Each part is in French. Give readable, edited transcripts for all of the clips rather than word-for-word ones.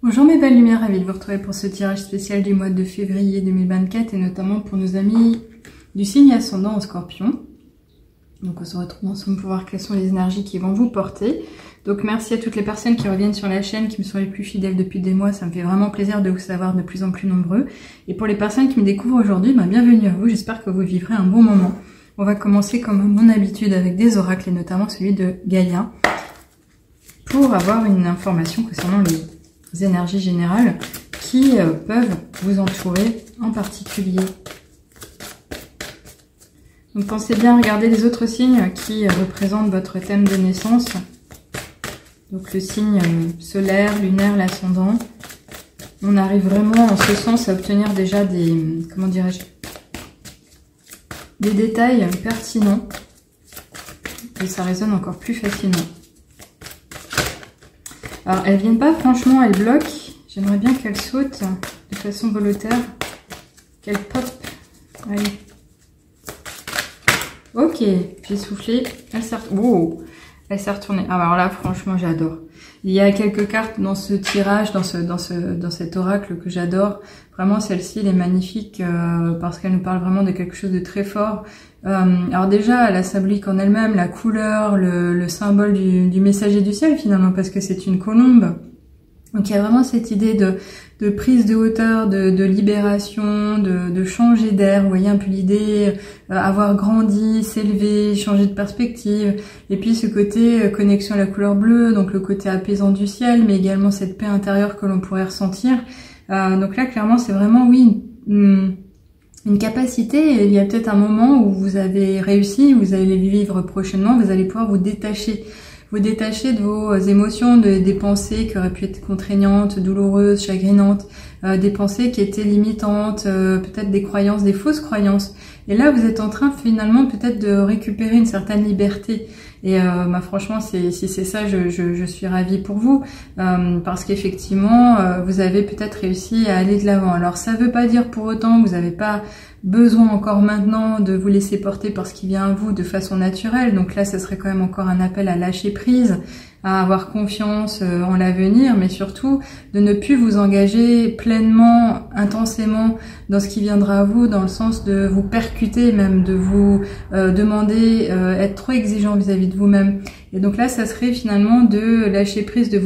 Bonjour mes belles lumières, ravie de vous retrouver pour ce tirage spécial du mois de février 2024 et notamment pour nos amis du signe ascendant en Scorpion. Donc on se retrouve ensemble pour voir quelles sont les énergies qui vont vous porter. Donc merci à toutes les personnes qui reviennent sur la chaîne, qui me sont les plus fidèles depuis des mois, ça me fait vraiment plaisir de vous savoir de plus en plus nombreux. Et pour les personnes qui me découvrent aujourd'hui, bienvenue à vous, j'espère que vous vivrez un bon moment. On va commencer comme à mon habitude avec des oracles et notamment celui de Gaïa pour avoir une information concernant les énergies générales qui peuvent vous entourer en particulier. Donc pensez bien à regarder les autres signes qui représentent votre thème de naissance. Donc le signe solaire, lunaire, l'ascendant. On arrive vraiment en ce sens à obtenir déjà des, comment dirais-je, des détails pertinents. Et ça résonne encore plus facilement. Alors elles viennent pas franchement, elles bloquent. J'aimerais bien qu'elles sautent de façon volontaire. Qu'elles pop. Allez. Ok, j'ai soufflé. Elle s'est wow. Elle s'est retournée. Ah, alors là, franchement, j'adore. Il y a quelques cartes dans ce tirage, dans cet oracle que j'adore. Vraiment, celle-ci, elle est magnifique parce qu'elle nous parle vraiment de quelque chose de très fort. Alors déjà, elle symbolique en elle-même la couleur, le symbole du messager du ciel finalement, parce que c'est une colombe. Donc il y a vraiment cette idée de prise de hauteur, de libération, de changer d'air. Vous voyez un peu l'idée, avoir grandi, s'élever, changer de perspective. Et puis ce côté connexion à la couleur bleue, donc le côté apaisant du ciel, mais également cette paix intérieure que l'on pourrait ressentir. Donc là, clairement, c'est vraiment, oui, une capacité. Il y a peut-être un moment où vous avez réussi, vous allez vivre prochainement, vous allez pouvoir vous détacher de vos émotions, des pensées qui auraient pu être contraignantes, douloureuses, chagrinantes, des pensées qui étaient limitantes, peut-être des croyances, des fausses croyances. Et là, vous êtes en train finalement peut-être de récupérer une certaine liberté. Et franchement, si c'est ça, je suis ravie pour vous, parce qu'effectivement, vous avez peut-être réussi à aller de l'avant. Alors, ça veut pas dire pour autant que vous n'avez pas besoin encore maintenant de vous laisser porter par ce qui vient à vous de façon naturelle. Donc là, ce serait quand même encore un appel à lâcher prise, à avoir confiance en l'avenir, mais surtout de ne plus vous engager pleinement, intensément dans ce qui viendra à vous, dans le sens de vous percuter, même de vous demander, être trop exigeant vis-à-vis de vous-même. Et donc là, ça serait finalement de lâcher prise de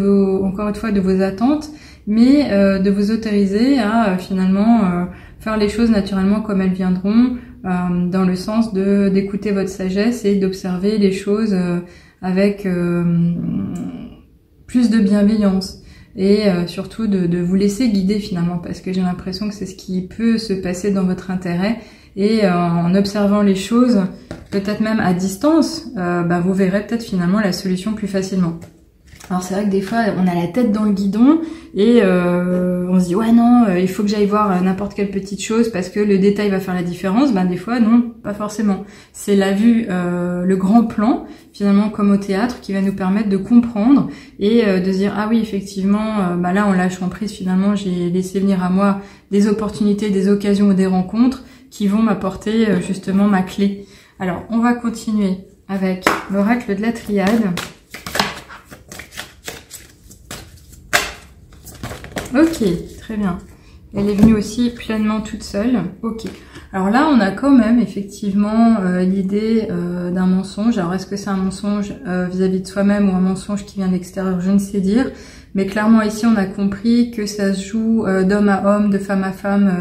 encore une fois, de vos attentes, mais de vous autoriser à finalement faire les choses naturellement comme elles viendront, dans le sens d'écouter votre sagesse et d'observer les choses avec plus de bienveillance et surtout de vous laisser guider finalement, parce que j'ai l'impression que c'est ce qui peut se passer dans votre intérêt et en observant les choses, peut-être même à distance, vous verrez peut-être finalement la solution plus facilement. Alors c'est vrai que des fois on a la tête dans le guidon et on se dit ouais non, il faut que j'aille voir n'importe quelle petite chose parce que le détail va faire la différence. Des fois non, pas forcément. C'est la vue, le grand plan finalement comme au théâtre qui va nous permettre de comprendre et de se dire ah oui effectivement là en lâchant prise finalement j'ai laissé venir à moi des opportunités, des occasions ou des rencontres qui vont m'apporter justement ma clé. Alors on va continuer avec l'oracle de la triade. Ok, très bien. Elle est venue aussi pleinement toute seule. Ok. Alors là, on a quand même effectivement l'idée d'un mensonge. Alors est-ce que c'est un mensonge vis-à-vis de soi-même ou un mensonge qui vient de l'extérieur? Je ne sais dire. Mais clairement ici, on a compris que ça se joue d'homme à homme, de femme à femme,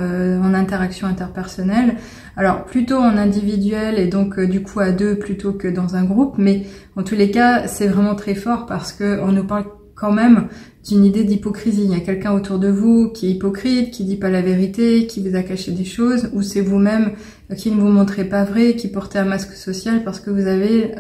en interaction interpersonnelle. Alors plutôt en individuel et donc du coup à deux plutôt que dans un groupe. Mais en tous les cas, c'est vraiment très fort parce que on nous parle quand même d'une idée d'hypocrisie. Il y a quelqu'un autour de vous qui est hypocrite, qui dit pas la vérité, qui vous a caché des choses, ou c'est vous-même qui ne vous montrez pas vrai, qui portez un masque social parce que vous avez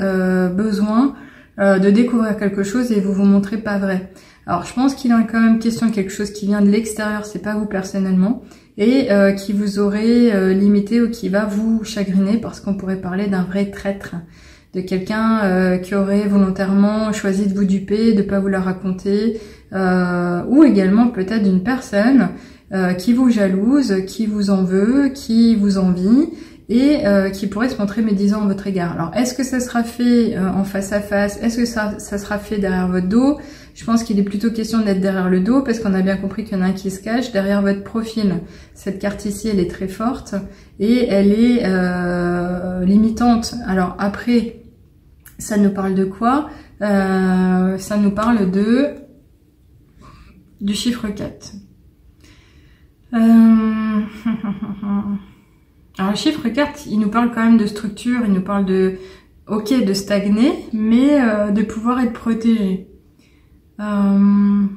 besoin de découvrir quelque chose et vous vous montrez pas vrai. Alors je pense qu'il est quand même question de quelque chose qui vient de l'extérieur, c'est pas vous personnellement, et qui vous aurait limité ou qui va vous chagriner parce qu'on pourrait parler d'un vrai traître, de quelqu'un qui aurait volontairement choisi de vous duper, de pas vous la raconter, ou également peut-être d'une personne qui vous jalouse, qui vous en veut, qui vous envie et qui pourrait se montrer médisant à votre égard. Alors est-ce que ça sera fait en face à face? Est-ce que ça sera fait derrière votre dos? Je pense qu'il est plutôt question d'être derrière le dos parce qu'on a bien compris qu'il y en a un qui se cache derrière votre profil. Cette carte ici, elle est très forte et elle est limitante. Alors après, ça nous parle de quoi? Ça nous parle du chiffre 4. Alors le chiffre 4, il nous parle quand même de structure, il nous parle de, ok, de stagner, mais de pouvoir être protégé. Bon.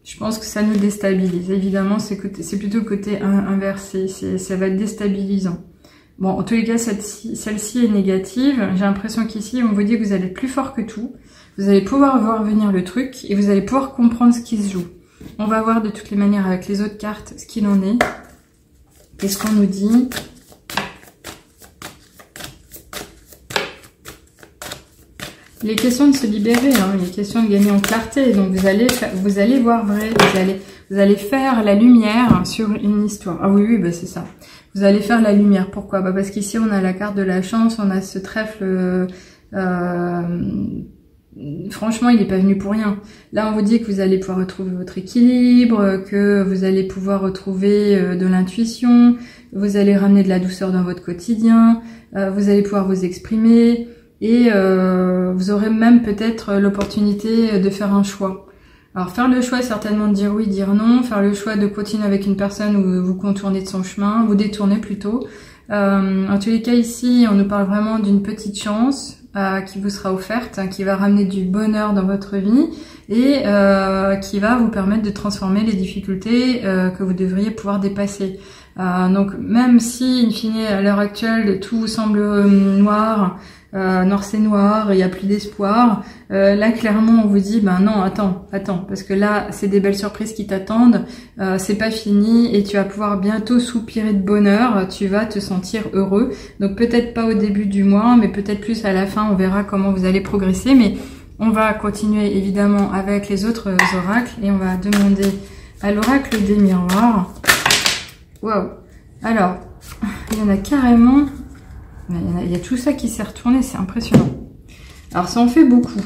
Je pense que ça nous déstabilise. Évidemment, c'est plutôt le côté inversé, ça va être déstabilisant. Bon, en tous les cas, celle-ci est négative. J'ai l'impression qu'ici, on vous dit que vous allez être plus fort que tout. Vous allez pouvoir voir venir le truc et vous allez pouvoir comprendre ce qui se joue. On va voir de toutes les manières avec les autres cartes ce qu'il en est. Qu'est-ce qu'on nous dit? Il est question de se libérer, hein. Il est question de gagner en clarté. Donc vous allez voir vrai, vous allez faire la lumière sur une histoire. Ah oui, bah c'est ça. Vous allez faire la lumière. Pourquoi? Bah parce qu'ici on a la carte de la chance, on a ce trèfle. Franchement, il n'est pas venu pour rien. Là, on vous dit que vous allez pouvoir retrouver votre équilibre, que vous allez pouvoir retrouver de l'intuition, vous allez ramener de la douceur dans votre quotidien, vous allez pouvoir vous exprimer et vous aurez même peut-être l'opportunité de faire un choix. Alors, faire le choix, certainement de dire oui, dire non, faire le choix de continuer avec une personne ou vous contournez de son chemin, vous détournez plutôt. En tous les cas, ici, on nous parle vraiment d'une petite chance qui vous sera offerte, qui va ramener du bonheur dans votre vie et qui va vous permettre de transformer les difficultés que vous devriez pouvoir dépasser. Donc même si, in fine, à l'heure actuelle, tout vous semble noir, noir c'est noir, il n'y a plus d'espoir, là clairement on vous dit ben non, attends, parce que là c'est des belles surprises qui t'attendent, c'est pas fini et tu vas pouvoir bientôt soupirer de bonheur, tu vas te sentir heureux. Donc peut-être pas au début du mois, mais peut-être plus à la fin, on verra comment vous allez progresser. Mais on va continuer évidemment avec les autres oracles et on va demander à l'oracle des miroirs. Waouh! Alors, il y en a carrément... Il y a tout ça qui s'est retourné, c'est impressionnant. Alors ça en fait beaucoup,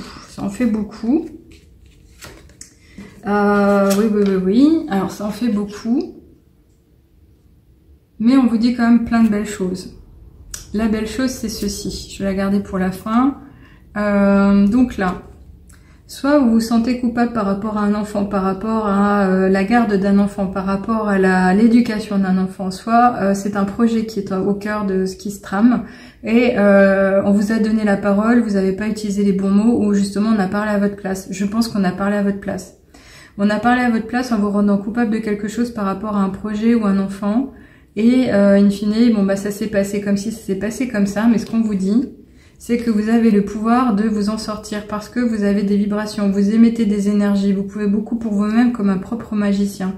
oui. Alors ça en fait beaucoup. Mais on vous dit quand même plein de belles choses. La belle chose, c'est ceci. Je vais la garder pour la fin. Donc là, soit vous vous sentez coupable par rapport à un enfant, par rapport à la garde d'un enfant, par rapport à l'éducation d'un enfant, soit c'est un projet qui est au cœur de ce qui se trame et on vous a donné la parole, vous n'avez pas utilisé les bons mots ou justement on a parlé à votre place. Je pense qu'on a parlé à votre place. On a parlé à votre place en vous rendant coupable de quelque chose par rapport à un projet ou un enfant et in fine, bon bah ça s'est passé comme si ça s'est passé comme ça, mais ce qu'on vous dit, c'est que vous avez le pouvoir de vous en sortir parce que vous avez des vibrations, vous émettez des énergies, vous pouvez beaucoup pour vous-même comme un propre magicien.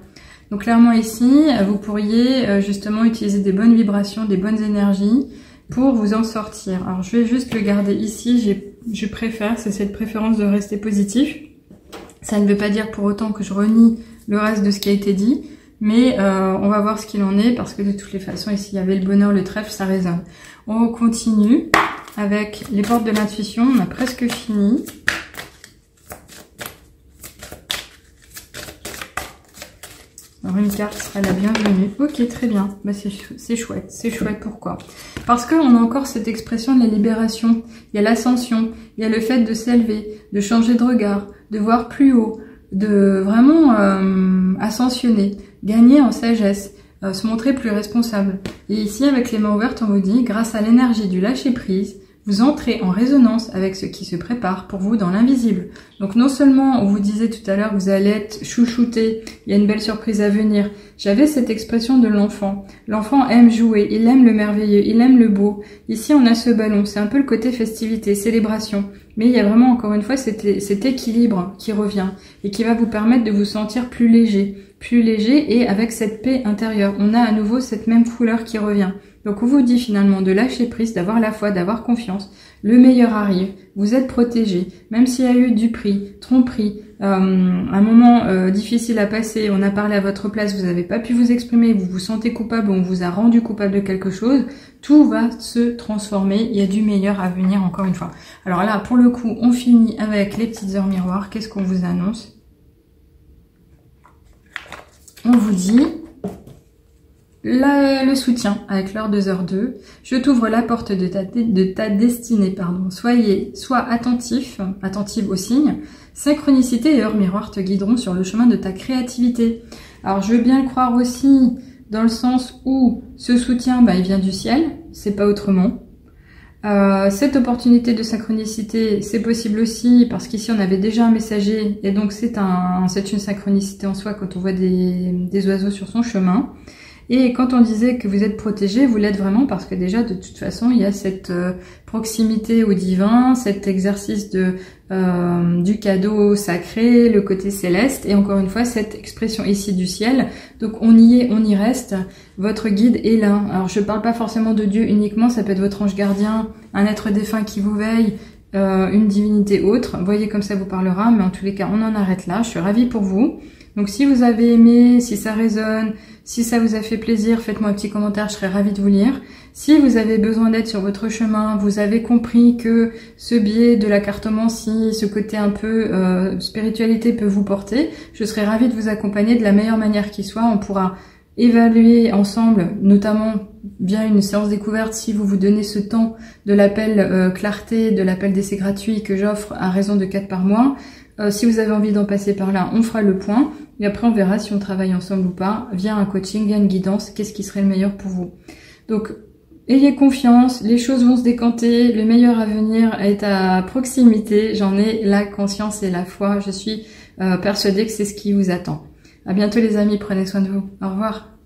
Donc clairement ici, vous pourriez justement utiliser des bonnes vibrations, des bonnes énergies pour vous en sortir. Alors je vais juste le garder ici, je préfère, c'est cette préférence de rester positif. Ça ne veut pas dire pour autant que je renie le reste de ce qui a été dit, mais on va voir ce qu'il en est parce que de toutes les façons, ici il y avait le bonheur, le trèfle, ça résonne. On continue avec les portes de l'intuition, on a presque fini. Alors une carte sera la bienvenue. Ok, très bien. Bah, c'est chouette. Pourquoi? Parce qu'on a encore cette expression de la libération. Il y a l'ascension, il y a le fait de s'élever, de changer de regard, de voir plus haut, de vraiment ascensionner, gagner en sagesse, se montrer plus responsable. Et ici, avec les mains ouvertes, on vous dit, grâce à l'énergie du lâcher-prise, vous entrez en résonance avec ce qui se prépare pour vous dans l'invisible. Donc non seulement on vous disait tout à l'heure que vous allez être chouchouté, il y a une belle surprise à venir. J'avais cette expression de l'enfant. L'enfant aime jouer, il aime le merveilleux, il aime le beau. Ici on a ce ballon, c'est un peu le côté festivité, célébration. Mais il y a vraiment encore une fois cet équilibre qui revient et qui va vous permettre de vous sentir plus léger et avec cette paix intérieure. On a à nouveau cette même couleur qui revient. Donc on vous dit finalement de lâcher prise, d'avoir la foi, d'avoir confiance. Le meilleur arrive. vous êtes protégé. Même s'il y a eu du prix, tromperie, un moment difficile à passer, on a parlé à votre place, vous n'avez pas pu vous exprimer, vous vous sentez coupable, on vous a rendu coupable de quelque chose, tout va se transformer, il y a du meilleur à venir encore une fois. Alors là, pour le coup, on finit avec les petites heures miroirs. Qu'est-ce qu'on vous annonce? On vous dit le soutien avec l'heure 2h02. Je t'ouvre la porte de ta destinée, pardon. Sois attentive aux signes. Synchronicité et heure miroir te guideront sur le chemin de ta créativité. Alors je veux bien le croire aussi dans le sens où ce soutien, il vient du ciel, c'est pas autrement. Cette opportunité de synchronicité, c'est possible aussi parce qu'ici on avait déjà un messager et donc c'est une synchronicité en soi quand on voit des oiseaux sur son chemin. Et quand on disait que vous êtes protégé, vous l'êtes vraiment parce que déjà de toute façon il y a cette proximité au divin, cet exercice du cadeau sacré, le côté céleste et encore une fois cette expression ici du ciel. Donc on y est, on y reste. Votre guide est là. Alors je parle pas forcément de Dieu uniquement, ça peut être votre ange gardien, un être défunt qui vous veille, une divinité autre. Voyez comme ça vous parlera, mais en tous les cas on en arrête là. Je suis ravie pour vous. Donc si vous avez aimé, si ça résonne, si ça vous a fait plaisir, faites-moi un petit commentaire, je serai ravie de vous lire. Si vous avez besoin d'aide sur votre chemin, vous avez compris que ce biais de la cartomancie, ce côté un peu spiritualité peut vous porter, je serai ravie de vous accompagner de la meilleure manière qui soit. On pourra évaluer ensemble, notamment via une séance découverte, si vous vous donnez ce temps de l'appel clarté, de l'appel d'essai gratuit que j'offre à raison de 4 par mois. Si vous avez envie d'en passer par là, on fera le point. Et après, on verra si on travaille ensemble ou pas, via un coaching, via une guidance, qu'est-ce qui serait le meilleur pour vous. Donc, ayez confiance, les choses vont se décanter, le meilleur à venir est à proximité. J'en ai la conscience et la foi. Je suis persuadée que c'est ce qui vous attend. À bientôt les amis, prenez soin de vous. Au revoir.